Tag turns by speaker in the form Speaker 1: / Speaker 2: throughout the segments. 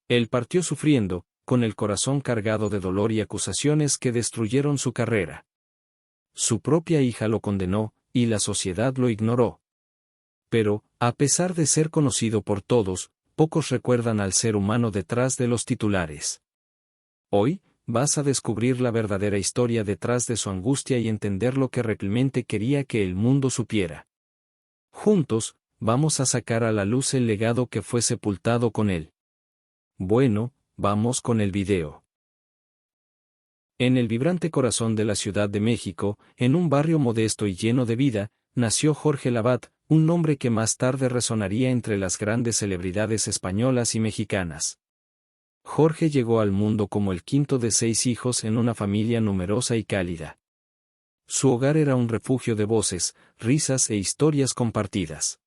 Speaker 1: Él partió sufriendo, con el corazón cargado de dolor y acusaciones que destruyeron su carrera. Su propia hija lo condenó, y la sociedad lo ignoró. Pero, a pesar de ser conocido por todos, pocos recuerdan al ser humano detrás de los titulares. Hoy, vas a descubrir la verdadera historia detrás de su angustia y entender lo que realmente quería que el mundo supiera. Juntos, vamos a sacar a la luz el legado que fue sepultado con él. Bueno, vamos con el video. En el vibrante corazón de la Ciudad de México, en un barrio modesto y lleno de vida, nació Jorge Lavat, un nombre que más tarde resonaría entre las grandes celebridades españolas y mexicanas. Jorge llegó al mundo como el quinto de 6 hijos en una familia numerosa y cálida. Su hogar era un refugio de voces, risas e historias compartidas.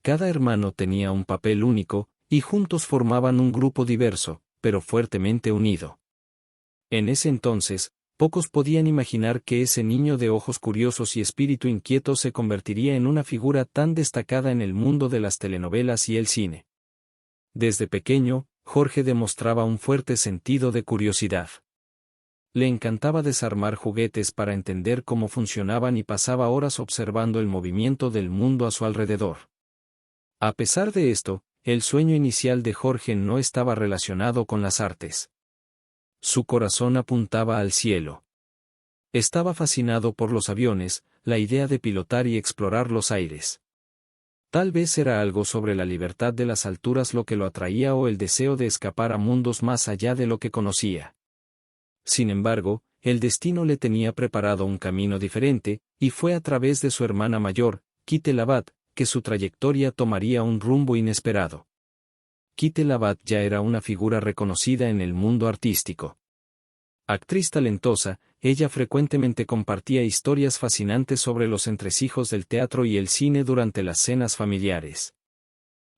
Speaker 1: Cada hermano tenía un papel único, y juntos formaban un grupo diverso, pero fuertemente unido. En ese entonces, pocos podían imaginar que ese niño de ojos curiosos y espíritu inquieto se convertiría en una figura tan destacada en el mundo de las telenovelas y el cine. Desde pequeño, Jorge demostraba un fuerte sentido de curiosidad. Le encantaba desarmar juguetes para entender cómo funcionaban y pasaba horas observando el movimiento del mundo a su alrededor. A pesar de esto, el sueño inicial de Jorge no estaba relacionado con las artes. Su corazón apuntaba al cielo. Estaba fascinado por los aviones, la idea de pilotar y explorar los aires. Tal vez era algo sobre la libertad de las alturas lo que lo atraía o el deseo de escapar a mundos más allá de lo que conocía. Sin embargo, el destino le tenía preparado un camino diferente, y fue a través de su hermana mayor, Kite Lavat, que su trayectoria tomaría un rumbo inesperado. Kite Lavat ya era una figura reconocida en el mundo artístico. Actriz talentosa, ella frecuentemente compartía historias fascinantes sobre los entresijos del teatro y el cine durante las cenas familiares.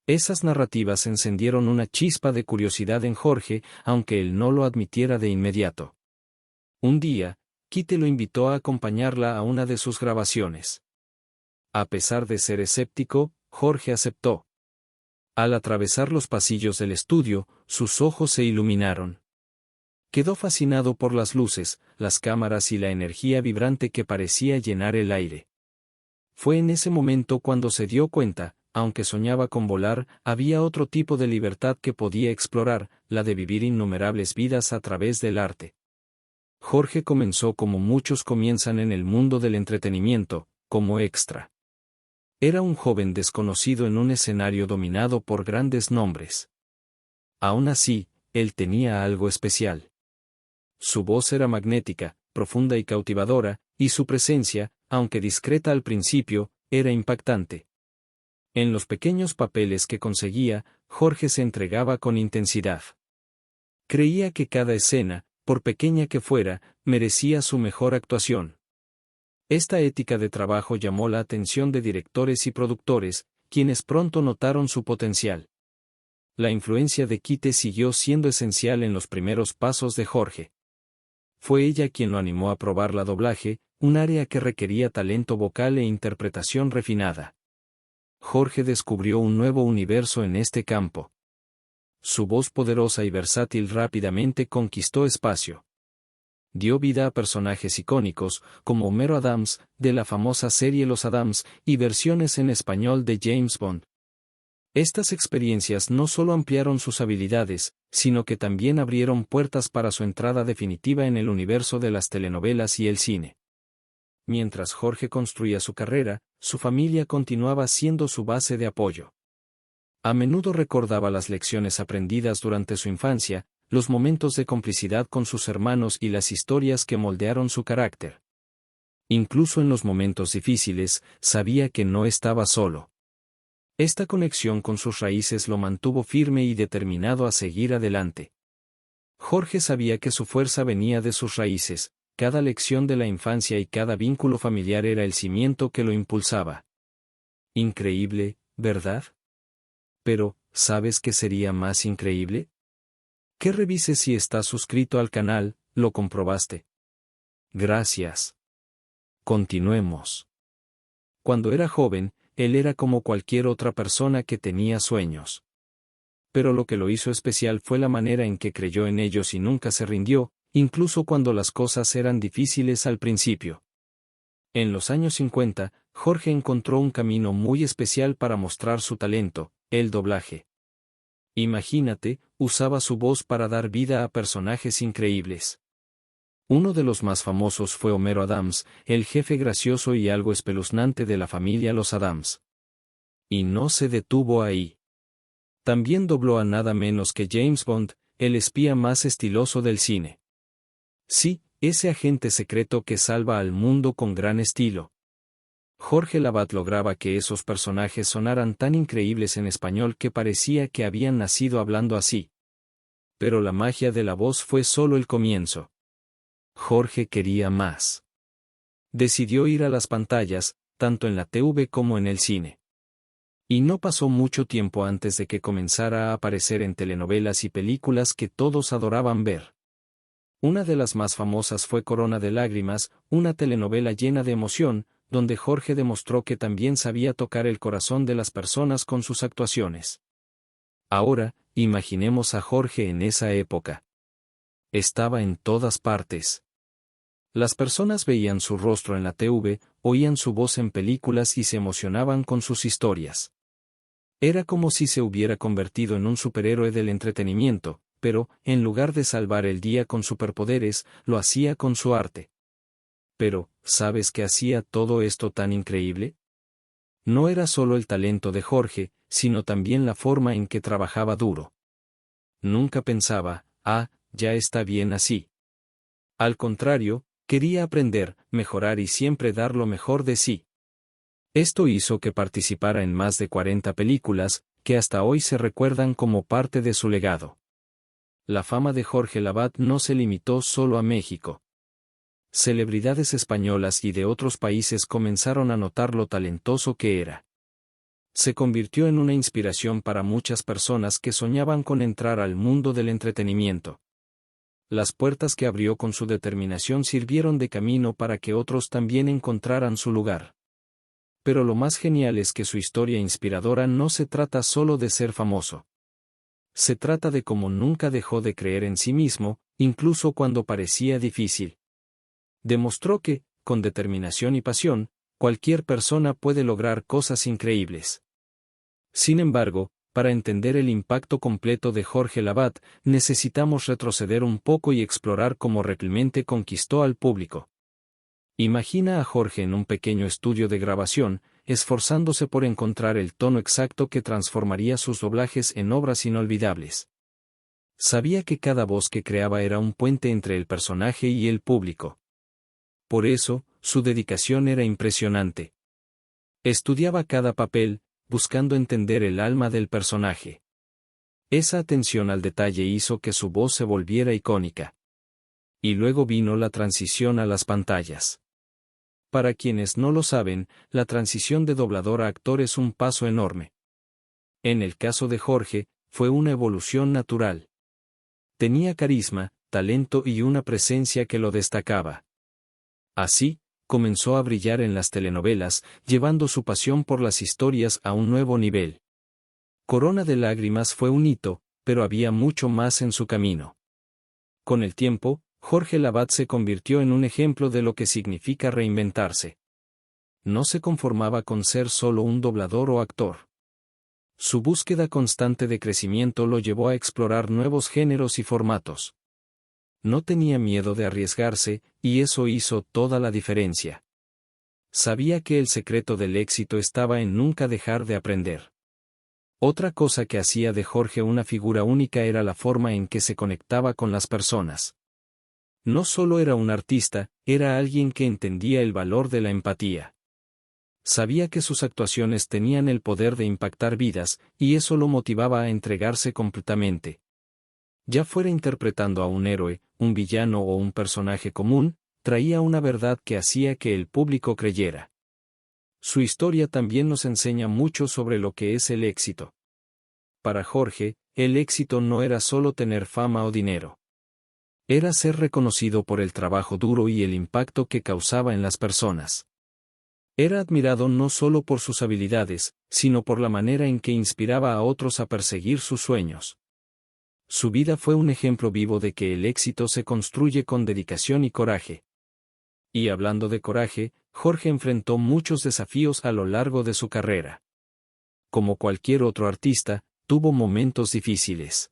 Speaker 1: Esas narrativas encendieron una chispa de curiosidad en Jorge, aunque él no lo admitiera de inmediato. Un día, Kite lo invitó a acompañarla a una de sus grabaciones. A pesar de ser escéptico, Jorge aceptó. Al atravesar los pasillos del estudio, sus ojos se iluminaron. Quedó fascinado por las luces, las cámaras y la energía vibrante que parecía llenar el aire. Fue en ese momento cuando se dio cuenta, aunque soñaba con volar, había otro tipo de libertad que podía explorar, la de vivir innumerables vidas a través del arte. Jorge comenzó como muchos comienzan en el mundo del entretenimiento, como extra. Era un joven desconocido en un escenario dominado por grandes nombres. Aún así, él tenía algo especial. Su voz era magnética, profunda y cautivadora, y su presencia, aunque discreta al principio, era impactante. En los pequeños papeles que conseguía, Jorge se entregaba con intensidad. Creía que cada escena, por pequeña que fuera, merecía su mejor actuación. Esta ética de trabajo llamó la atención de directores y productores, quienes pronto notaron su potencial. La influencia de Kite siguió siendo esencial en los primeros pasos de Jorge. Fue ella quien lo animó a probar la doblaje, un área que requería talento vocal e interpretación refinada. Jorge descubrió un nuevo universo en este campo. Su voz poderosa y versátil rápidamente conquistó espacio. Dio vida a personajes icónicos, como Homero Adams, de la famosa serie Los Addams, y versiones en español de James Bond. Estas experiencias no solo ampliaron sus habilidades, sino que también abrieron puertas para su entrada definitiva en el universo de las telenovelas y el cine. Mientras Jorge construía su carrera, su familia continuaba siendo su base de apoyo. A menudo recordaba las lecciones aprendidas durante su infancia, los momentos de complicidad con sus hermanos y las historias que moldearon su carácter. Incluso en los momentos difíciles, sabía que no estaba solo. Esta conexión con sus raíces lo mantuvo firme y determinado a seguir adelante. Jorge sabía que su fuerza venía de sus raíces, cada lección de la infancia y cada vínculo familiar era el cimiento que lo impulsaba. Increíble, ¿verdad? Pero, ¿sabes qué sería más increíble? Que revises si estás suscrito al canal, ¿lo comprobaste? Gracias. Continuemos. Cuando era joven, él era como cualquier otra persona que tenía sueños. pero lo que lo hizo especial fue la manera en que creyó en ellos y nunca se rindió, incluso cuando las cosas eran difíciles al principio. En los años 50, Jorge encontró un camino muy especial para mostrar su talento, el doblaje. Imagínate, usaba su voz para dar vida a personajes increíbles. Uno de los más famosos fue Homero Adams, el jefe gracioso y algo espeluznante de la familia Los Adams. Y no se detuvo ahí. También dobló a nada menos que James Bond, el espía más estiloso del cine. Sí, ese agente secreto que salva al mundo con gran estilo. Jorge Lavat lograba que esos personajes sonaran tan increíbles en español que parecía que habían nacido hablando así. Pero la magia de la voz fue solo el comienzo. Jorge quería más. Decidió ir a las pantallas, tanto en la TV como en el cine. Y no pasó mucho tiempo antes de que comenzara a aparecer en telenovelas y películas que todos adoraban ver. Una de las más famosas fue Corona de Lágrimas, una telenovela llena de emoción, donde Jorge demostró que también sabía tocar el corazón de las personas con sus actuaciones. Ahora, imaginemos a Jorge en esa época. Estaba en todas partes. Las personas veían su rostro en la TV, oían su voz en películas y se emocionaban con sus historias. Era como si se hubiera convertido en un superhéroe del entretenimiento, pero, en lugar de salvar el día con superpoderes, lo hacía con su arte. Pero, ¿sabes qué hacía todo esto tan increíble? No era solo el talento de Jorge, sino también la forma en que trabajaba duro. Nunca pensaba, ya está bien así. Al contrario, quería aprender, mejorar y siempre dar lo mejor de sí. Esto hizo que participara en más de 40 películas, que hasta hoy se recuerdan como parte de su legado. La fama de Jorge Lavat no se limitó solo a México. Celebridades españolas y de otros países comenzaron a notar lo talentoso que era. Se convirtió en una inspiración para muchas personas que soñaban con entrar al mundo del entretenimiento. Las puertas que abrió con su determinación sirvieron de camino para que otros también encontraran su lugar. Pero lo más genial es que su historia inspiradora no se trata solo de ser famoso. Se trata de cómo nunca dejó de creer en sí mismo, incluso cuando parecía difícil. Demostró que, con determinación y pasión, cualquier persona puede lograr cosas increíbles. Sin embargo, para entender el impacto completo de Jorge Lavat, necesitamos retroceder un poco y explorar cómo realmente conquistó al público. Imagina a Jorge en un pequeño estudio de grabación, esforzándose por encontrar el tono exacto que transformaría sus doblajes en obras inolvidables. Sabía que cada voz que creaba era un puente entre el personaje y el público. Por eso, su dedicación era impresionante. Estudiaba cada papel, buscando entender el alma del personaje. Esa atención al detalle hizo que su voz se volviera icónica. Y luego vino la transición a las pantallas. Para quienes no lo saben, la transición de doblador a actor es un paso enorme. En el caso de Jorge, fue una evolución natural. Tenía carisma, talento y una presencia que lo destacaba. Así, comenzó a brillar en las telenovelas, llevando su pasión por las historias a un nuevo nivel. Corona de Lágrimas fue un hito, pero había mucho más en su camino. Con el tiempo, Jorge Lavat se convirtió en un ejemplo de lo que significa reinventarse. No se conformaba con ser solo un doblador o actor. Su búsqueda constante de crecimiento lo llevó a explorar nuevos géneros y formatos. No tenía miedo de arriesgarse, y eso hizo toda la diferencia. Sabía que el secreto del éxito estaba en nunca dejar de aprender. Otra cosa que hacía de Jorge una figura única era la forma en que se conectaba con las personas. No solo era un artista, era alguien que entendía el valor de la empatía. Sabía que sus actuaciones tenían el poder de impactar vidas, y eso lo motivaba a entregarse completamente. Ya fuera interpretando a un héroe, un villano o un personaje común, traía una verdad que hacía que el público creyera. Su historia también nos enseña mucho sobre lo que es el éxito. Para Jorge, el éxito no era solo tener fama o dinero. Era ser reconocido por el trabajo duro y el impacto que causaba en las personas. Era admirado no solo por sus habilidades, sino por la manera en que inspiraba a otros a perseguir sus sueños. Su vida fue un ejemplo vivo de que el éxito se construye con dedicación y coraje. Y hablando de coraje, Jorge enfrentó muchos desafíos a lo largo de su carrera. Como cualquier otro artista, tuvo momentos difíciles.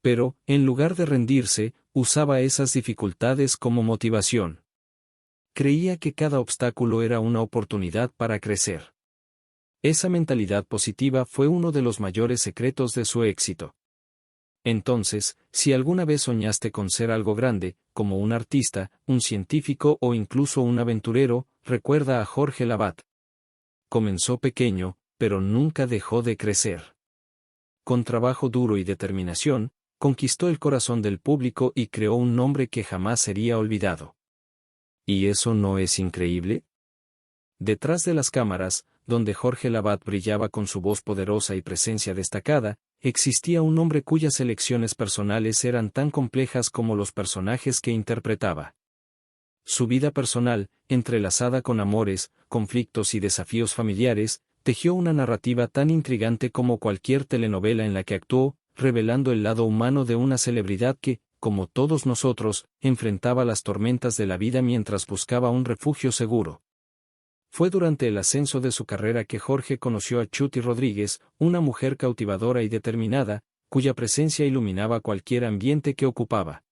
Speaker 1: Pero, en lugar de rendirse, usaba esas dificultades como motivación. Creía que cada obstáculo era una oportunidad para crecer. Esa mentalidad positiva fue uno de los mayores secretos de su éxito. Entonces, si alguna vez soñaste con ser algo grande, como un artista, un científico o incluso un aventurero, recuerda a Jorge Lavat. Comenzó pequeño, pero nunca dejó de crecer. Con trabajo duro y determinación, conquistó el corazón del público y creó un nombre que jamás sería olvidado. ¿Y eso no es increíble? Detrás de las cámaras, donde Jorge Lavat brillaba con su voz poderosa y presencia destacada, existía un hombre cuyas elecciones personales eran tan complejas como los personajes que interpretaba. Su vida personal, entrelazada con amores, conflictos y desafíos familiares, tejió una narrativa tan intrigante como cualquier telenovela en la que actuó, revelando el lado humano de una celebridad que, como todos nosotros, enfrentaba las tormentas de la vida mientras buscaba un refugio seguro. Fue durante el ascenso de su carrera que Jorge conoció a Chuty Rodríguez, una mujer cautivadora y determinada, cuya presencia iluminaba cualquier ambiente que ocupaba.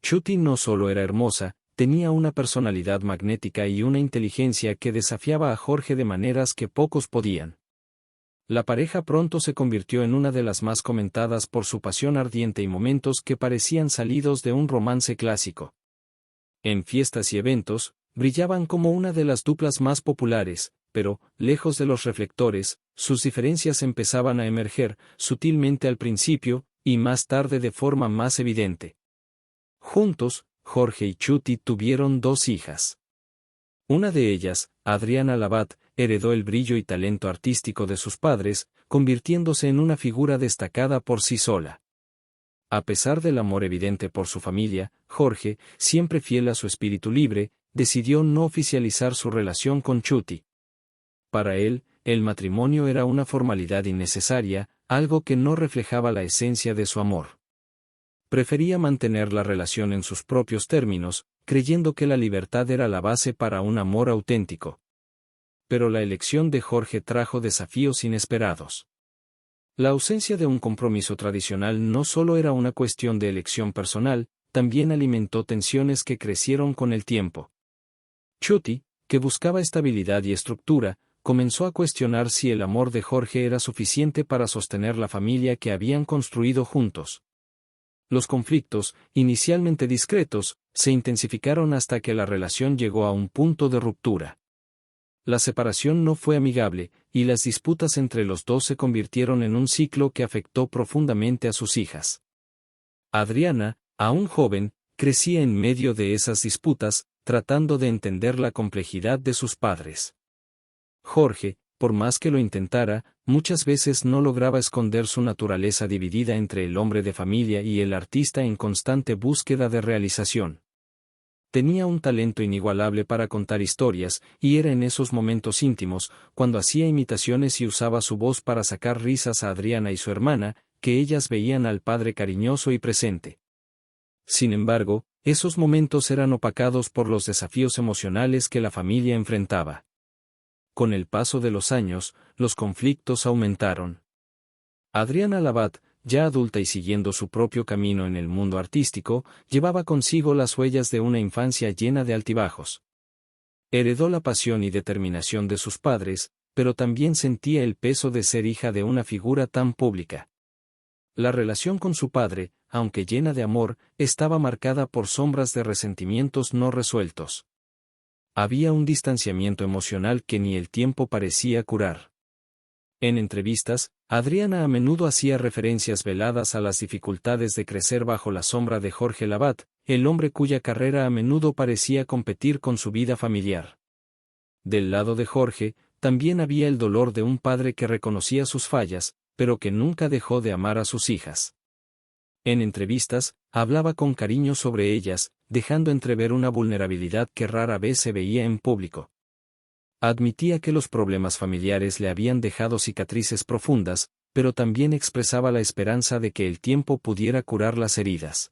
Speaker 1: Chuty no solo era hermosa, tenía una personalidad magnética y una inteligencia que desafiaba a Jorge de maneras que pocos podían. La pareja pronto se convirtió en una de las más comentadas por su pasión ardiente y momentos que parecían salidos de un romance clásico. En fiestas y eventos, brillaban como una de las duplas más populares, pero, lejos de los reflectores, sus diferencias empezaban a emerger, sutilmente al principio, y más tarde de forma más evidente. Juntos, Jorge y Chuty tuvieron 2 hijas. Una de ellas, Adriana Lavat, heredó el brillo y talento artístico de sus padres, convirtiéndose en una figura destacada por sí sola. A pesar del amor evidente por su familia, Jorge, siempre fiel a su espíritu libre, decidió no oficializar su relación con Chuty. Para él, el matrimonio era una formalidad innecesaria, algo que no reflejaba la esencia de su amor. Prefería mantener la relación en sus propios términos, creyendo que la libertad era la base para un amor auténtico. Pero la elección de Jorge trajo desafíos inesperados. La ausencia de un compromiso tradicional no solo era una cuestión de elección personal, también alimentó tensiones que crecieron con el tiempo. Chuty, que buscaba estabilidad y estructura, comenzó a cuestionar si el amor de Jorge era suficiente para sostener la familia que habían construido juntos. Los conflictos, inicialmente discretos, se intensificaron hasta que la relación llegó a un punto de ruptura. La separación no fue amigable, y las disputas entre los dos se convirtieron en un ciclo que afectó profundamente a sus hijas. Adriana, aún joven, crecía en medio de esas disputas, tratando de entender la complejidad de sus padres. Jorge, por más que lo intentara, muchas veces no lograba esconder su naturaleza dividida entre el hombre de familia y el artista en constante búsqueda de realización. Tenía un talento inigualable para contar historias, y era en esos momentos íntimos, cuando hacía imitaciones y usaba su voz para sacar risas a Adriana y su hermana, que ellas veían al padre cariñoso y presente. Sin embargo, esos momentos eran opacados por los desafíos emocionales que la familia enfrentaba. Con el paso de los años, los conflictos aumentaron. Adriana Lavat, ya adulta y siguiendo su propio camino en el mundo artístico, llevaba consigo las huellas de una infancia llena de altibajos. Heredó la pasión y determinación de sus padres, pero también sentía el peso de ser hija de una figura tan pública. La relación con su padre, aunque llena de amor, estaba marcada por sombras de resentimientos no resueltos. Había un distanciamiento emocional que ni el tiempo parecía curar. En entrevistas, Adriana a menudo hacía referencias veladas a las dificultades de crecer bajo la sombra de Jorge Lavat, el hombre cuya carrera a menudo parecía competir con su vida familiar. Del lado de Jorge, también había el dolor de un padre que reconocía sus fallas, pero que nunca dejó de amar a sus hijas. En entrevistas, hablaba con cariño sobre ellas, dejando entrever una vulnerabilidad que rara vez se veía en público. Admitía que los problemas familiares le habían dejado cicatrices profundas, pero también expresaba la esperanza de que el tiempo pudiera curar las heridas.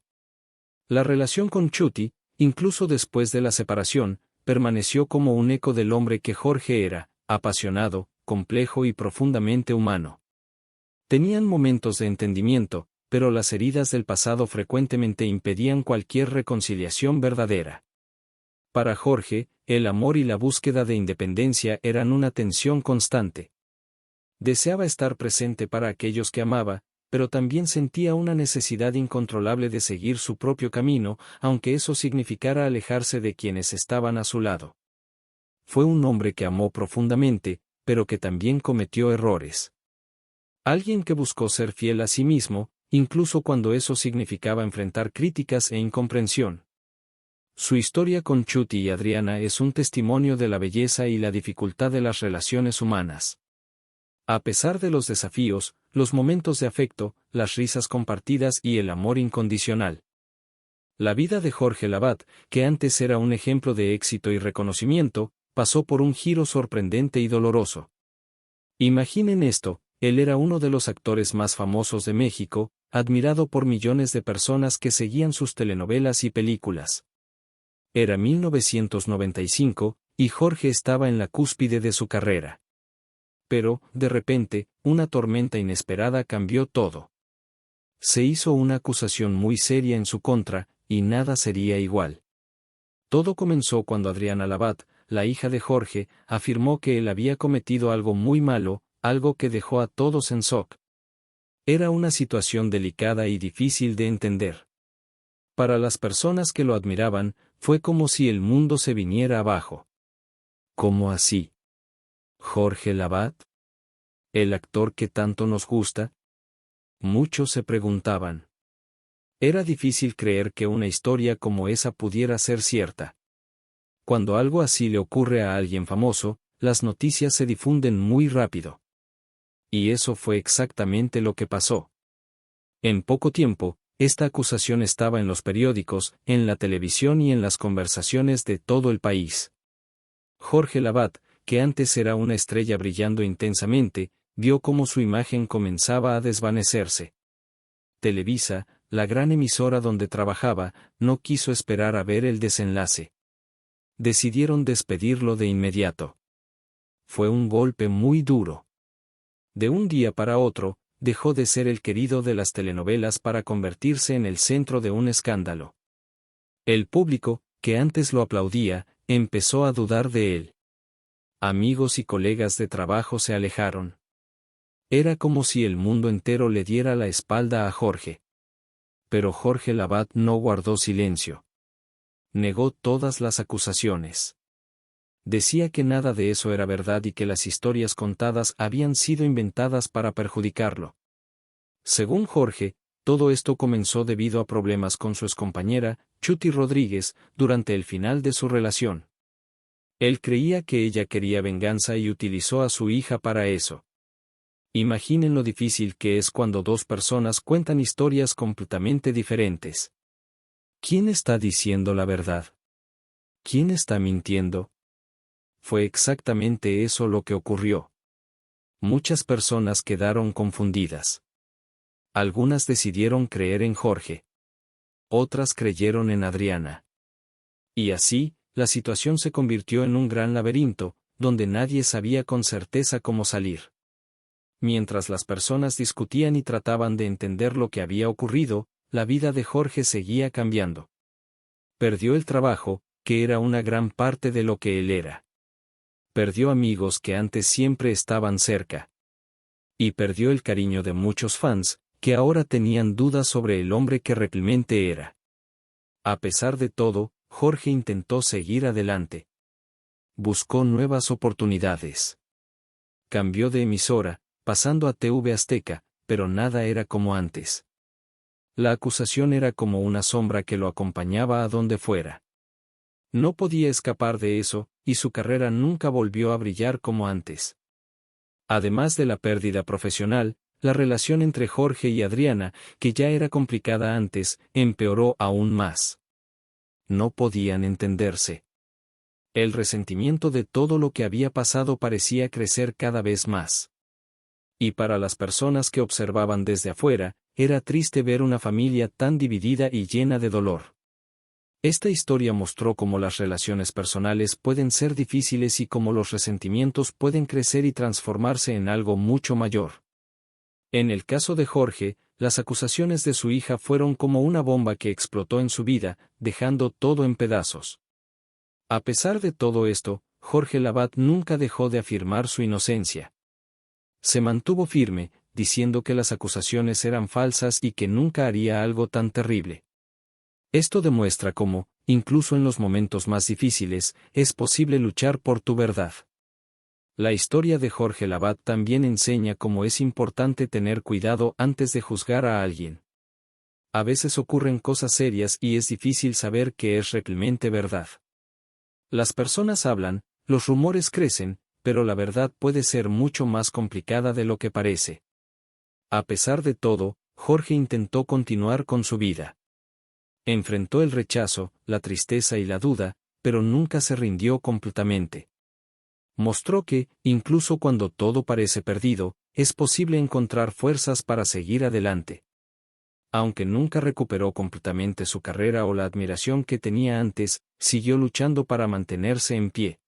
Speaker 1: La relación con Chuti, incluso después de la separación, permaneció como un eco del hombre que Jorge era, apasionado, complejo y profundamente humano. Tenían momentos de entendimiento, pero las heridas del pasado frecuentemente impedían cualquier reconciliación verdadera. Para Jorge, el amor y la búsqueda de independencia eran una tensión constante. Deseaba estar presente para aquellos que amaba, pero también sentía una necesidad incontrolable de seguir su propio camino, aunque eso significara alejarse de quienes estaban a su lado. Fue un hombre que amó profundamente, pero que también cometió errores. Alguien que buscó ser fiel a sí mismo, incluso cuando eso significaba enfrentar críticas e incomprensión. Su historia con Chuti y Adriana es un testimonio de la belleza y la dificultad de las relaciones humanas. A pesar de los desafíos, los momentos de afecto, las risas compartidas y el amor incondicional. La vida de Jorge Lavat, que antes era un ejemplo de éxito y reconocimiento, pasó por un giro sorprendente y doloroso. Imaginen esto, él era uno de los actores más famosos de México, admirado por millones de personas que seguían sus telenovelas y películas. Era 1995, y Jorge estaba en la cúspide de su carrera. Pero, de repente, una tormenta inesperada cambió todo. Se hizo una acusación muy seria en su contra, y nada sería igual. Todo comenzó cuando Adriana Lavat, la hija de Jorge, afirmó que él había cometido algo muy malo, algo que dejó a todos en shock. Era una situación delicada y difícil de entender. Para las personas que lo admiraban, fue como si el mundo se viniera abajo. ¿Cómo así? ¿Jorge Lavat? ¿El actor que tanto nos gusta? Muchos se preguntaban. Era difícil creer que una historia como esa pudiera ser cierta. Cuando algo así le ocurre a alguien famoso, las noticias se difunden muy rápido. Y eso fue exactamente lo que pasó. En poco tiempo, esta acusación estaba en los periódicos, en la televisión y en las conversaciones de todo el país. Jorge Lavat, que antes era una estrella brillando intensamente, vio cómo su imagen comenzaba a desvanecerse. Televisa, la gran emisora donde trabajaba, no quiso esperar a ver el desenlace. Decidieron despedirlo de inmediato. Fue un golpe muy duro. De un día para otro, dejó de ser el querido de las telenovelas para convertirse en el centro de un escándalo. El público, que antes lo aplaudía, empezó a dudar de él. Amigos y colegas de trabajo se alejaron. Era como si el mundo entero le diera la espalda a Jorge. Pero Jorge Lavat no guardó silencio. Negó todas las acusaciones. Decía que nada de eso era verdad y que las historias contadas habían sido inventadas para perjudicarlo. Según Jorge, todo esto comenzó debido a problemas con su excompañera, Chuti Rodríguez, durante el final de su relación. Él creía que ella quería venganza y utilizó a su hija para eso. Imaginen lo difícil que es cuando dos personas cuentan historias completamente diferentes. ¿Quién está diciendo la verdad? ¿Quién está mintiendo? Fue exactamente eso lo que ocurrió. Muchas personas quedaron confundidas. Algunas decidieron creer en Jorge. Otras creyeron en Adriana. Y así, la situación se convirtió en un gran laberinto, donde nadie sabía con certeza cómo salir. Mientras las personas discutían y trataban de entender lo que había ocurrido, la vida de Jorge seguía cambiando. Perdió el trabajo, que era una gran parte de lo que él era. Perdió amigos que antes siempre estaban cerca. Y perdió el cariño de muchos fans, que ahora tenían dudas sobre el hombre que realmente era. A pesar de todo, Jorge intentó seguir adelante. Buscó nuevas oportunidades. Cambió de emisora, pasando a TV Azteca, pero nada era como antes. La acusación era como una sombra que lo acompañaba a donde fuera. No podía escapar de eso, y su carrera nunca volvió a brillar como antes. Además de la pérdida profesional, la relación entre Jorge y Adriana, que ya era complicada antes, empeoró aún más. No podían entenderse. El resentimiento de todo lo que había pasado parecía crecer cada vez más. Y para las personas que observaban desde afuera, era triste ver una familia tan dividida y llena de dolor. Esta historia mostró cómo las relaciones personales pueden ser difíciles y cómo los resentimientos pueden crecer y transformarse en algo mucho mayor. En el caso de Jorge, las acusaciones de su hija fueron como una bomba que explotó en su vida, dejando todo en pedazos. A pesar de todo esto, Jorge Lavat nunca dejó de afirmar su inocencia. Se mantuvo firme, diciendo que las acusaciones eran falsas y que nunca haría algo tan terrible. Esto demuestra cómo, incluso en los momentos más difíciles, es posible luchar por tu verdad. La historia de Jorge Lavat también enseña cómo es importante tener cuidado antes de juzgar a alguien. A veces ocurren cosas serias y es difícil saber qué es realmente verdad. Las personas hablan, los rumores crecen, pero la verdad puede ser mucho más complicada de lo que parece. A pesar de todo, Jorge intentó continuar con su vida. Enfrentó el rechazo, la tristeza y la duda, pero nunca se rindió completamente. Mostró que, incluso cuando todo parece perdido, es posible encontrar fuerzas para seguir adelante. Aunque nunca recuperó completamente su carrera o la admiración que tenía antes, siguió luchando para mantenerse en pie.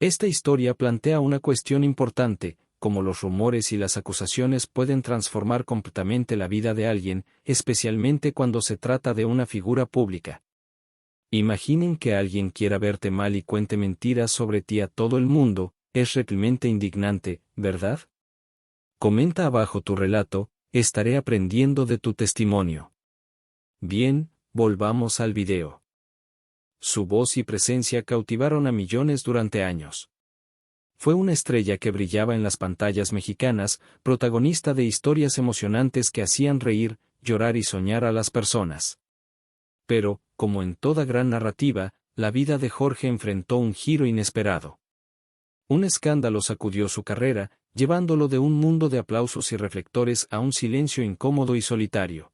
Speaker 1: Esta historia plantea una cuestión importante, cómo los rumores y las acusaciones pueden transformar completamente la vida de alguien, especialmente cuando se trata de una figura pública. Imaginen que alguien quiera verte mal y cuente mentiras sobre ti a todo el mundo, es realmente indignante, ¿verdad? Comenta abajo tu relato, estaré aprendiendo de tu testimonio. Bien, volvamos al video. Su voz y presencia cautivaron a millones durante años. Fue una estrella que brillaba en las pantallas mexicanas, protagonista de historias emocionantes que hacían reír, llorar y soñar a las personas. Pero, como en toda gran narrativa, la vida de Jorge enfrentó un giro inesperado. Un escándalo sacudió su carrera, llevándolo de un mundo de aplausos y reflectores a un silencio incómodo y solitario.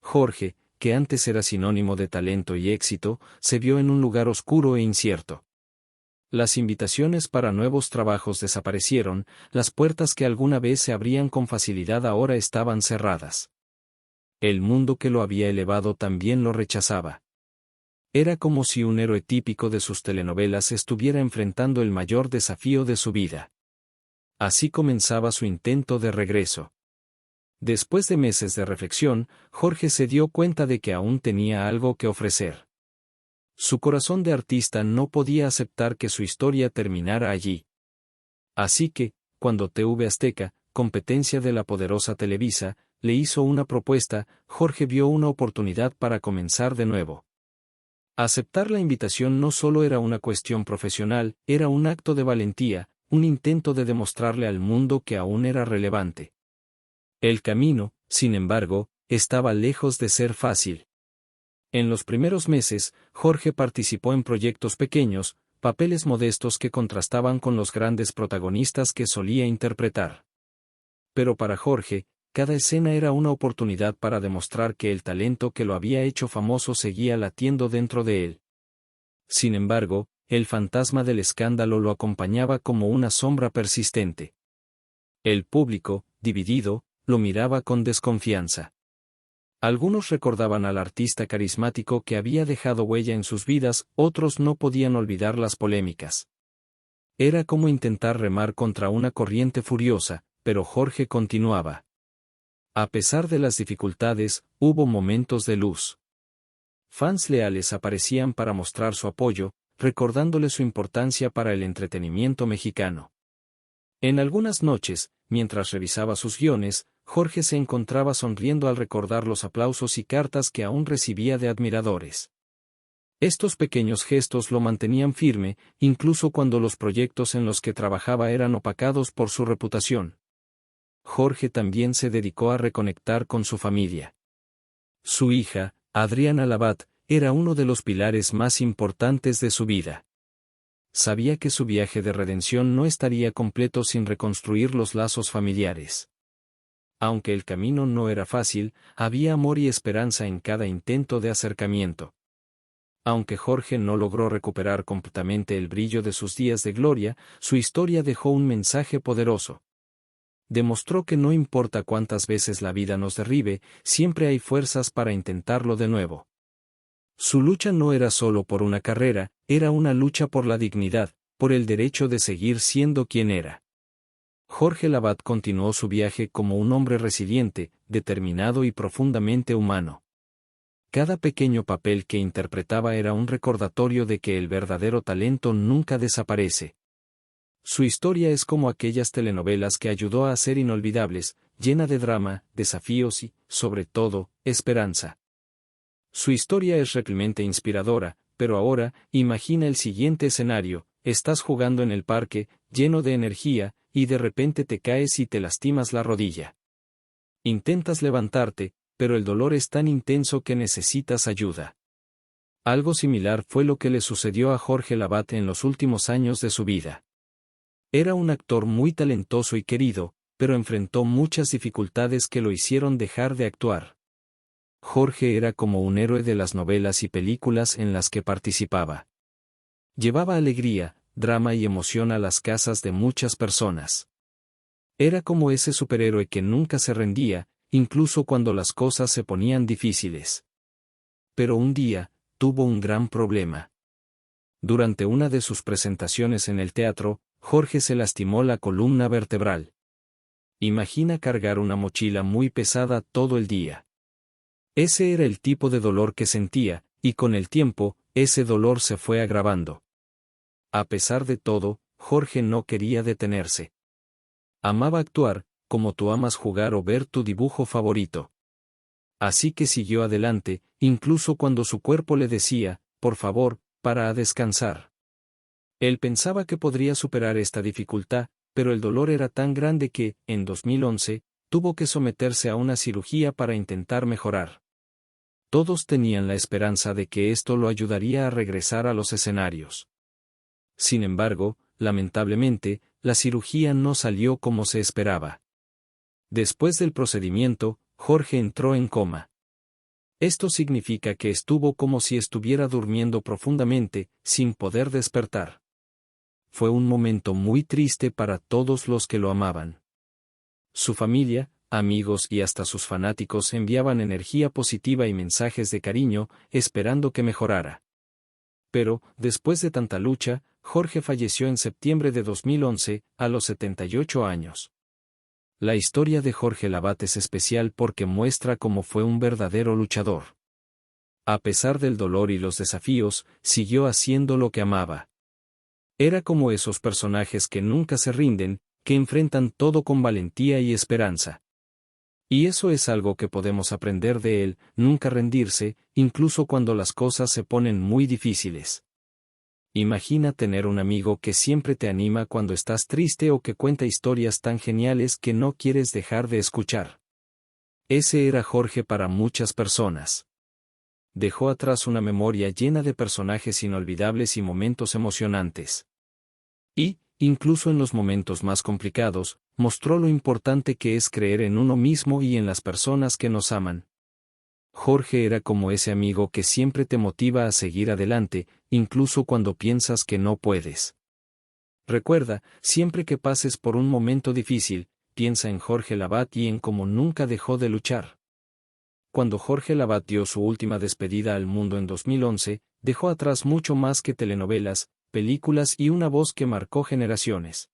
Speaker 1: Jorge, que antes era sinónimo de talento y éxito, se vio en un lugar oscuro e incierto. Las invitaciones para nuevos trabajos desaparecieron, las puertas que alguna vez se abrían con facilidad ahora estaban cerradas. El mundo que lo había elevado también lo rechazaba. Era como si un héroe típico de sus telenovelas estuviera enfrentando el mayor desafío de su vida. Así comenzaba su intento de regreso. Después de meses de reflexión, Jorge se dio cuenta de que aún tenía algo que ofrecer. Su corazón de artista no podía aceptar que su historia terminara allí. Así que, cuando TV Azteca, competencia de la poderosa Televisa, le hizo una propuesta, Jorge vio una oportunidad para comenzar de nuevo. Aceptar la invitación no solo era una cuestión profesional, era un acto de valentía, un intento de demostrarle al mundo que aún era relevante. El camino, sin embargo, estaba lejos de ser fácil. En los primeros meses, Jorge participó en proyectos pequeños, papeles modestos que contrastaban con los grandes protagonistas que solía interpretar. Pero para Jorge, cada escena era una oportunidad para demostrar que el talento que lo había hecho famoso seguía latiendo dentro de él. Sin embargo, el fantasma del escándalo lo acompañaba como una sombra persistente. El público, dividido, lo miraba con desconfianza. Algunos recordaban al artista carismático que había dejado huella en sus vidas, otros no podían olvidar las polémicas. Era como intentar remar contra una corriente furiosa, pero Jorge continuaba. A pesar de las dificultades, hubo momentos de luz. Fans leales aparecían para mostrar su apoyo, recordándole su importancia para el entretenimiento mexicano. En algunas noches, mientras revisaba sus guiones, Jorge se encontraba sonriendo al recordar los aplausos y cartas que aún recibía de admiradores. Estos pequeños gestos lo mantenían firme, incluso cuando los proyectos en los que trabajaba eran opacados por su reputación. Jorge también se dedicó a reconectar con su familia. Su hija, Adriana Lavat, era uno de los pilares más importantes de su vida. Sabía que su viaje de redención no estaría completo sin reconstruir los lazos familiares. Aunque el camino no era fácil, había amor y esperanza en cada intento de acercamiento. Aunque Jorge no logró recuperar completamente el brillo de sus días de gloria, su historia dejó un mensaje poderoso. Demostró que no importa cuántas veces la vida nos derribe, siempre hay fuerzas para intentarlo de nuevo. Su lucha no era solo por una carrera, era una lucha por la dignidad, por el derecho de seguir siendo quien era. Jorge Lavat continuó su viaje como un hombre resiliente, determinado y profundamente humano. Cada pequeño papel que interpretaba era un recordatorio de que el verdadero talento nunca desaparece. Su historia es como aquellas telenovelas que ayudó a hacer inolvidables, llena de drama, desafíos y, sobre todo, esperanza. Su historia es realmente inspiradora, pero ahora, imagina el siguiente escenario: estás jugando en el parque, lleno de energía, y de repente te caes y te lastimas la rodilla. Intentas levantarte, pero el dolor es tan intenso que necesitas ayuda. Algo similar fue lo que le sucedió a Jorge Lavat en los últimos años de su vida. Era un actor muy talentoso y querido, pero enfrentó muchas dificultades que lo hicieron dejar de actuar. Jorge era como un héroe de las novelas y películas en las que participaba. Llevaba alegría, drama y emoción a las casas de muchas personas. Era como ese superhéroe que nunca se rendía, incluso cuando las cosas se ponían difíciles. Pero un día, tuvo un gran problema. Durante una de sus presentaciones en el teatro, Jorge se lastimó la columna vertebral. Imagina cargar una mochila muy pesada todo el día. Ese era el tipo de dolor que sentía, y con el tiempo, ese dolor se fue agravando. A pesar de todo, Jorge no quería detenerse. Amaba actuar, como tú amas jugar o ver tu dibujo favorito. Así que siguió adelante, incluso cuando su cuerpo le decía, por favor, para a descansar. Él pensaba que podría superar esta dificultad, pero el dolor era tan grande que, en 2011, tuvo que someterse a una cirugía para intentar mejorar. Todos tenían la esperanza de que esto lo ayudaría a regresar a los escenarios. Sin embargo, lamentablemente, la cirugía no salió como se esperaba. Después del procedimiento, Jorge entró en coma. Esto significa que estuvo como si estuviera durmiendo profundamente, sin poder despertar. Fue un momento muy triste para todos los que lo amaban. Su familia, amigos y hasta sus fanáticos enviaban energía positiva y mensajes de cariño, esperando que mejorara. Pero, después de tanta lucha, Jorge falleció en septiembre de 2011, a los 78 años. La historia de Jorge Lavat es especial porque muestra cómo fue un verdadero luchador. A pesar del dolor y los desafíos, siguió haciendo lo que amaba. Era como esos personajes que nunca se rinden, que enfrentan todo con valentía y esperanza. Y eso es algo que podemos aprender de él: nunca rendirse, incluso cuando las cosas se ponen muy difíciles. Imagina tener un amigo que siempre te anima cuando estás triste o que cuenta historias tan geniales que no quieres dejar de escuchar. Ese era Jorge para muchas personas. Dejó atrás una memoria llena de personajes inolvidables y momentos emocionantes. Y, incluso en los momentos más complicados, mostró lo importante que es creer en uno mismo y en las personas que nos aman. Jorge era como ese amigo que siempre te motiva a seguir adelante, incluso cuando piensas que no puedes. Recuerda, siempre que pases por un momento difícil, piensa en Jorge Lavat y en cómo nunca dejó de luchar. Cuando Jorge Lavat dio su última despedida al mundo en 2011, dejó atrás mucho más que telenovelas, películas y una voz que marcó generaciones.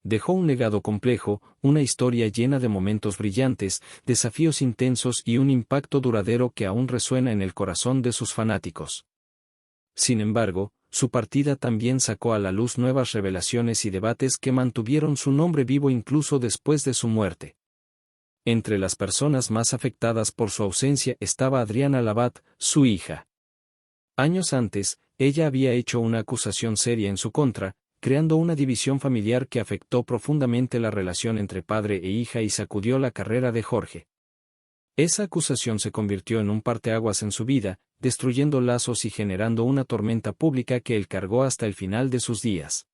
Speaker 1: Dejó un legado complejo, una historia llena de momentos brillantes, desafíos intensos y un impacto duradero que aún resuena en el corazón de sus fanáticos. Sin embargo, su partida también sacó a la luz nuevas revelaciones y debates que mantuvieron su nombre vivo incluso después de su muerte. Entre las personas más afectadas por su ausencia estaba Adriana Lavat, su hija. Años antes, ella había hecho una acusación seria en su contra, creando una división familiar que afectó profundamente la relación entre padre e hija y sacudió la carrera de Jorge. Esa acusación se convirtió en un parteaguas en su vida, destruyendo lazos y generando una tormenta pública que él cargó hasta el final de sus días.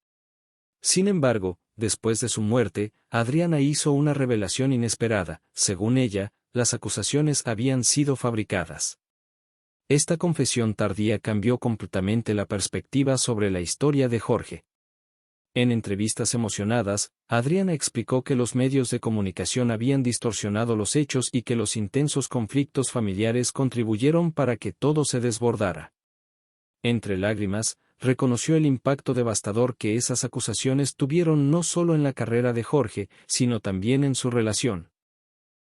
Speaker 1: Sin embargo, después de su muerte, Adriana hizo una revelación inesperada: según ella, las acusaciones habían sido fabricadas. Esta confesión tardía cambió completamente la perspectiva sobre la historia de Jorge. En entrevistas emocionadas, Adriana explicó que los medios de comunicación habían distorsionado los hechos y que los intensos conflictos familiares contribuyeron para que todo se desbordara. Entre lágrimas, reconoció el impacto devastador que esas acusaciones tuvieron no solo en la carrera de Jorge, sino también en su relación.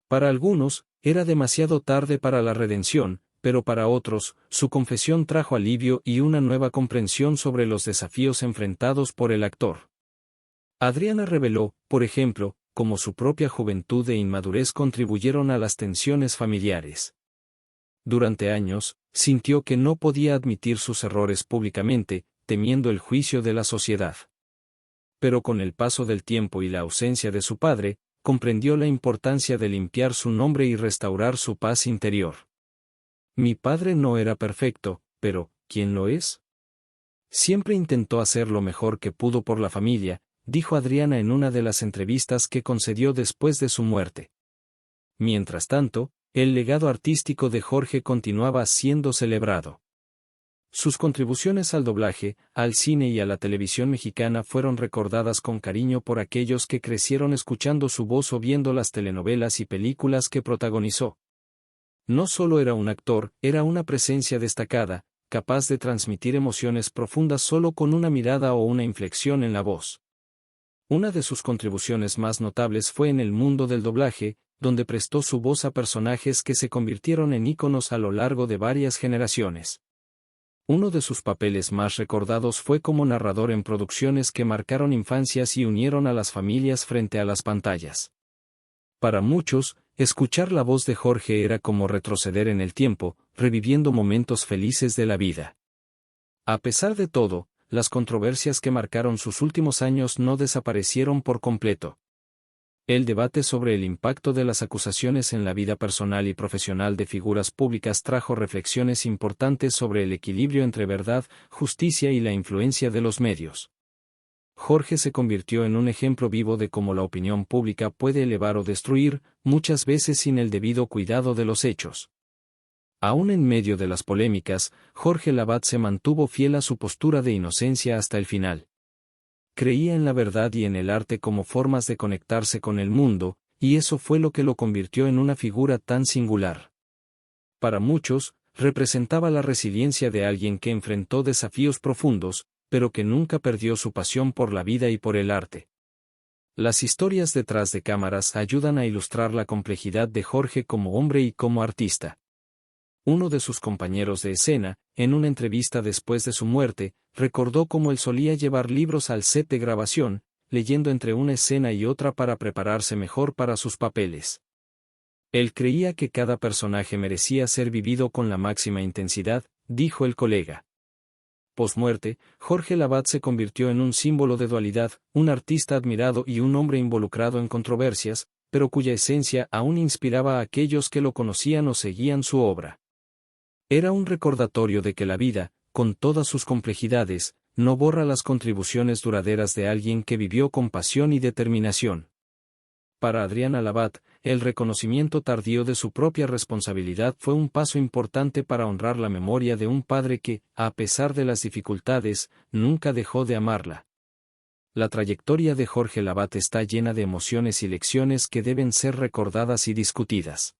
Speaker 1: Para algunos, era demasiado tarde para la redención, pero para otros, su confesión trajo alivio y una nueva comprensión sobre los desafíos enfrentados por el actor. Adriana reveló, por ejemplo, cómo su propia juventud e inmadurez contribuyeron a las tensiones familiares. Durante años, sintió que no podía admitir sus errores públicamente, temiendo el juicio de la sociedad. Pero con el paso del tiempo y la ausencia de su padre, comprendió la importancia de limpiar su nombre y restaurar su paz interior. Mi padre no era perfecto, pero, ¿quién lo es? Siempre intentó hacer lo mejor que pudo por la familia, dijo Adriana en una de las entrevistas que concedió después de su muerte. Mientras tanto, el legado artístico de Jorge continuaba siendo celebrado. Sus contribuciones al doblaje, al cine y a la televisión mexicana fueron recordadas con cariño por aquellos que crecieron escuchando su voz o viendo las telenovelas y películas que protagonizó. No solo era un actor, era una presencia destacada, capaz de transmitir emociones profundas solo con una mirada o una inflexión en la voz. Una de sus contribuciones más notables fue en el mundo del doblaje, donde prestó su voz a personajes que se convirtieron en íconos a lo largo de varias generaciones. Uno de sus papeles más recordados fue como narrador en producciones que marcaron infancias y unieron a las familias frente a las pantallas. Para muchos, escuchar la voz de Jorge era como retroceder en el tiempo, reviviendo momentos felices de la vida. A pesar de todo, las controversias que marcaron sus últimos años no desaparecieron por completo. El debate sobre el impacto de las acusaciones en la vida personal y profesional de figuras públicas trajo reflexiones importantes sobre el equilibrio entre verdad, justicia y la influencia de los medios. Jorge se convirtió en un ejemplo vivo de cómo la opinión pública puede elevar o destruir, muchas veces sin el debido cuidado de los hechos. Aún en medio de las polémicas, Jorge Lavat se mantuvo fiel a su postura de inocencia hasta el final. Creía en la verdad y en el arte como formas de conectarse con el mundo, y eso fue lo que lo convirtió en una figura tan singular. Para muchos, representaba la resiliencia de alguien que enfrentó desafíos profundos, pero que nunca perdió su pasión por la vida y por el arte. Las historias detrás de cámaras ayudan a ilustrar la complejidad de Jorge como hombre y como artista. Uno de sus compañeros de escena, en una entrevista después de su muerte, recordó cómo él solía llevar libros al set de grabación, leyendo entre una escena y otra para prepararse mejor para sus papeles. Él creía que cada personaje merecía ser vivido con la máxima intensidad, dijo el colega. Posmuerte, Jorge Lavat se convirtió en un símbolo de dualidad, un artista admirado y un hombre involucrado en controversias, pero cuya esencia aún inspiraba a aquellos que lo conocían o seguían su obra. Era un recordatorio de que la vida, con todas sus complejidades, no borra las contribuciones duraderas de alguien que vivió con pasión y determinación. Para Adriana Lavat, el reconocimiento tardío de su propia responsabilidad fue un paso importante para honrar la memoria de un padre que, a pesar de las dificultades, nunca dejó de amarla. La trayectoria de Jorge Lavat está llena de emociones y lecciones que deben ser recordadas y discutidas.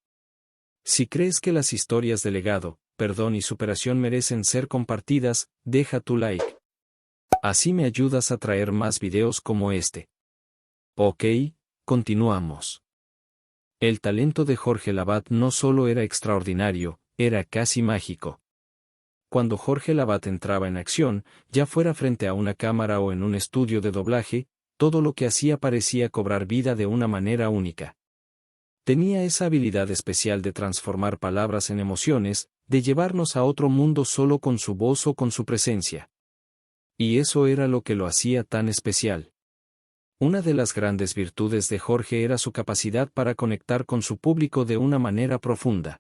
Speaker 1: Si crees que las historias de legado, perdón y superación merecen ser compartidas, deja tu like. Así me ayudas a traer más videos como este. Ok, continuamos. El talento de Jorge Lavat no solo era extraordinario, era casi mágico. Cuando Jorge Lavat entraba en acción, ya fuera frente a una cámara o en un estudio de doblaje, todo lo que hacía parecía cobrar vida de una manera única. Tenía esa habilidad especial de transformar palabras en emociones, de llevarnos a otro mundo solo con su voz o con su presencia. Y eso era lo que lo hacía tan especial. Una de las grandes virtudes de Jorge era su capacidad para conectar con su público de una manera profunda.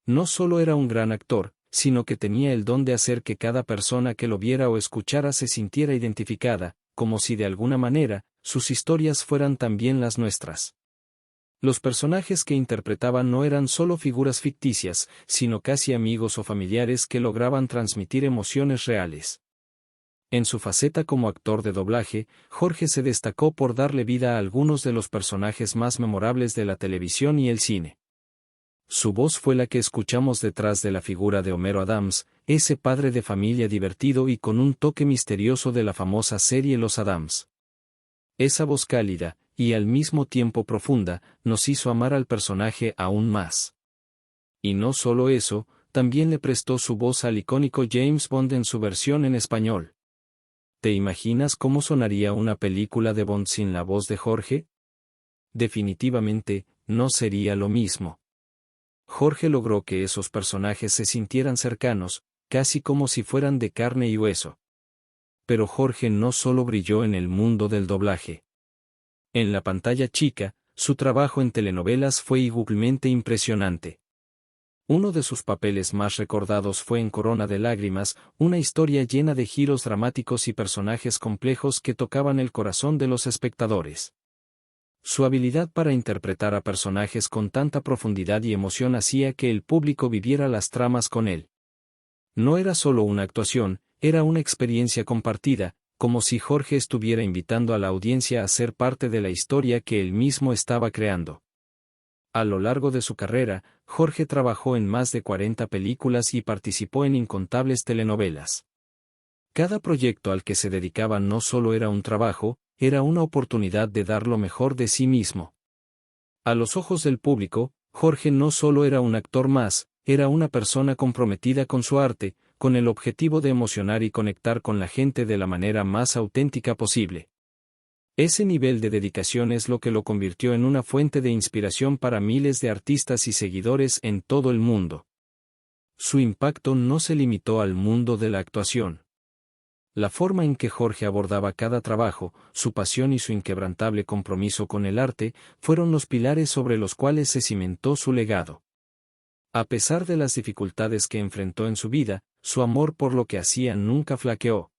Speaker 1: No solo era un gran actor, sino que tenía el don de hacer que cada persona que lo viera o escuchara se sintiera identificada, como si de alguna manera, sus historias fueran también las nuestras. Los personajes que interpretaba no eran solo figuras ficticias, sino casi amigos o familiares que lograban transmitir emociones reales. En su faceta como actor de doblaje, Jorge se destacó por darle vida a algunos de los personajes más memorables de la televisión y el cine. Su voz fue la que escuchamos detrás de la figura de Homero Adams, ese padre de familia divertido y con un toque misterioso de la famosa serie Los Addams. Esa voz cálida, y al mismo tiempo profunda, nos hizo amar al personaje aún más. Y no solo eso, también le prestó su voz al icónico James Bond en su versión en español. ¿Te imaginas cómo sonaría una película de Bond sin la voz de Jorge? Definitivamente, no sería lo mismo. Jorge logró que esos personajes se sintieran cercanos, casi como si fueran de carne y hueso. Pero Jorge no solo brilló en el mundo del doblaje. En la pantalla chica, su trabajo en telenovelas fue igualmente impresionante. Uno de sus papeles más recordados fue en Corona de Lágrimas, una historia llena de giros dramáticos y personajes complejos que tocaban el corazón de los espectadores. Su habilidad para interpretar a personajes con tanta profundidad y emoción hacía que el público viviera las tramas con él. No era solo una actuación, era una experiencia compartida, como si Jorge estuviera invitando a la audiencia a ser parte de la historia que él mismo estaba creando. A lo largo de su carrera, Jorge trabajó en más de 40 películas y participó en incontables telenovelas. Cada proyecto al que se dedicaba no solo era un trabajo, era una oportunidad de dar lo mejor de sí mismo. A los ojos del público, Jorge no solo era un actor más, era una persona comprometida con su arte, con el objetivo de emocionar y conectar con la gente de la manera más auténtica posible. Ese nivel de dedicación es lo que lo convirtió en una fuente de inspiración para miles de artistas y seguidores en todo el mundo. Su impacto no se limitó al mundo de la actuación. La forma en que Jorge abordaba cada trabajo, su pasión y su inquebrantable compromiso con el arte, fueron los pilares sobre los cuales se cimentó su legado. A pesar de las dificultades que enfrentó en su vida, su amor por lo que hacía nunca flaqueó.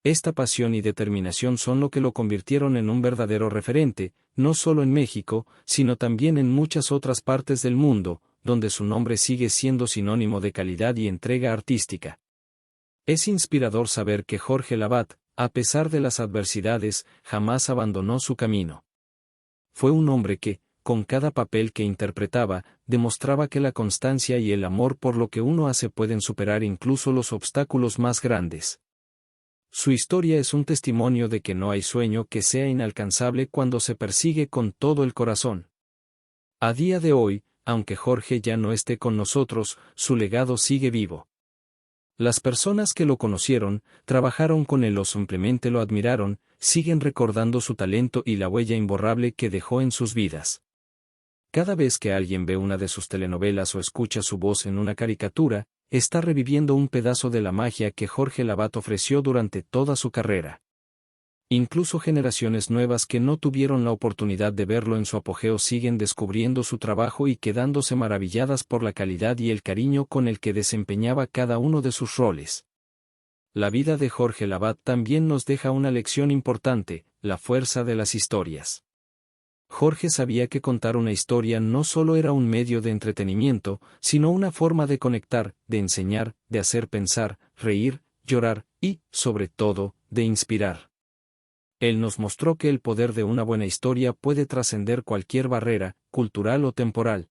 Speaker 1: Esta pasión y determinación son lo que lo convirtieron en un verdadero referente, no solo en México, sino también en muchas otras partes del mundo, donde su nombre sigue siendo sinónimo de calidad y entrega artística. Es inspirador saber que Jorge Lavat, a pesar de las adversidades, jamás abandonó su camino. Fue un hombre que, con cada papel que interpretaba, demostraba que la constancia y el amor por lo que uno hace pueden superar incluso los obstáculos más grandes. Su historia es un testimonio de que no hay sueño que sea inalcanzable cuando se persigue con todo el corazón. A día de hoy, aunque Jorge ya no esté con nosotros, su legado sigue vivo. Las personas que lo conocieron, trabajaron con él o simplemente lo admiraron, siguen recordando su talento y la huella imborrable que dejó en sus vidas. Cada vez que alguien ve una de sus telenovelas o escucha su voz en una caricatura, está reviviendo un pedazo de la magia que Jorge Lavat ofreció durante toda su carrera. Incluso generaciones nuevas que no tuvieron la oportunidad de verlo en su apogeo siguen descubriendo su trabajo y quedándose maravilladas por la calidad y el cariño con el que desempeñaba cada uno de sus roles. La vida de Jorge Lavat también nos deja una lección importante, la fuerza de las historias. Jorge sabía que contar una historia no solo era un medio de entretenimiento, sino una forma de conectar, de enseñar, de hacer pensar, reír, llorar y, sobre todo, de inspirar. Él nos mostró que el poder de una buena historia puede trascender cualquier barrera, cultural o temporal.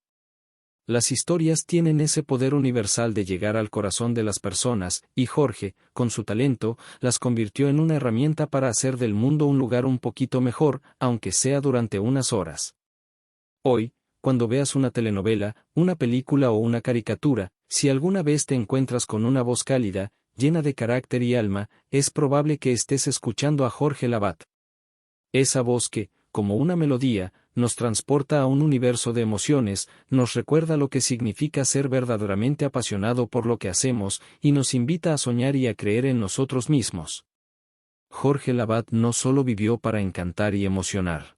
Speaker 1: Las historias tienen ese poder universal de llegar al corazón de las personas, y Jorge, con su talento, las convirtió en una herramienta para hacer del mundo un lugar un poquito mejor, aunque sea durante unas horas. Hoy, cuando veas una telenovela, una película o una caricatura, si alguna vez te encuentras con una voz cálida, llena de carácter y alma, es probable que estés escuchando a Jorge Lavat. Esa voz que, como una melodía, nos transporta a un universo de emociones, nos recuerda lo que significa ser verdaderamente apasionado por lo que hacemos, y nos invita a soñar y a creer en nosotros mismos. Jorge Lavat no solo vivió para encantar y emocionar.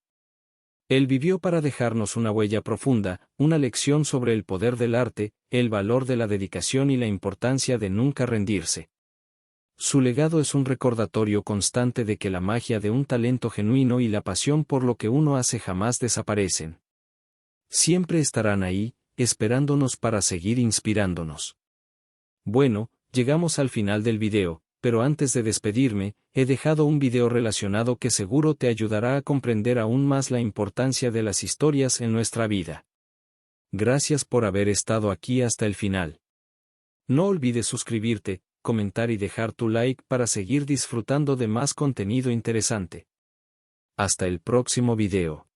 Speaker 1: Él vivió para dejarnos una huella profunda, una lección sobre el poder del arte, el valor de la dedicación y la importancia de nunca rendirse. Su legado es un recordatorio constante de que la magia de un talento genuino y la pasión por lo que uno hace jamás desaparecen. Siempre estarán ahí, esperándonos para seguir inspirándonos. Bueno, llegamos al final del video, pero antes de despedirme, he dejado un video relacionado que seguro te ayudará a comprender aún más la importancia de las historias en nuestra vida. Gracias por haber estado aquí hasta el final. No olvides suscribirte, comentar y dejar tu like para seguir disfrutando de más contenido interesante. Hasta el próximo video.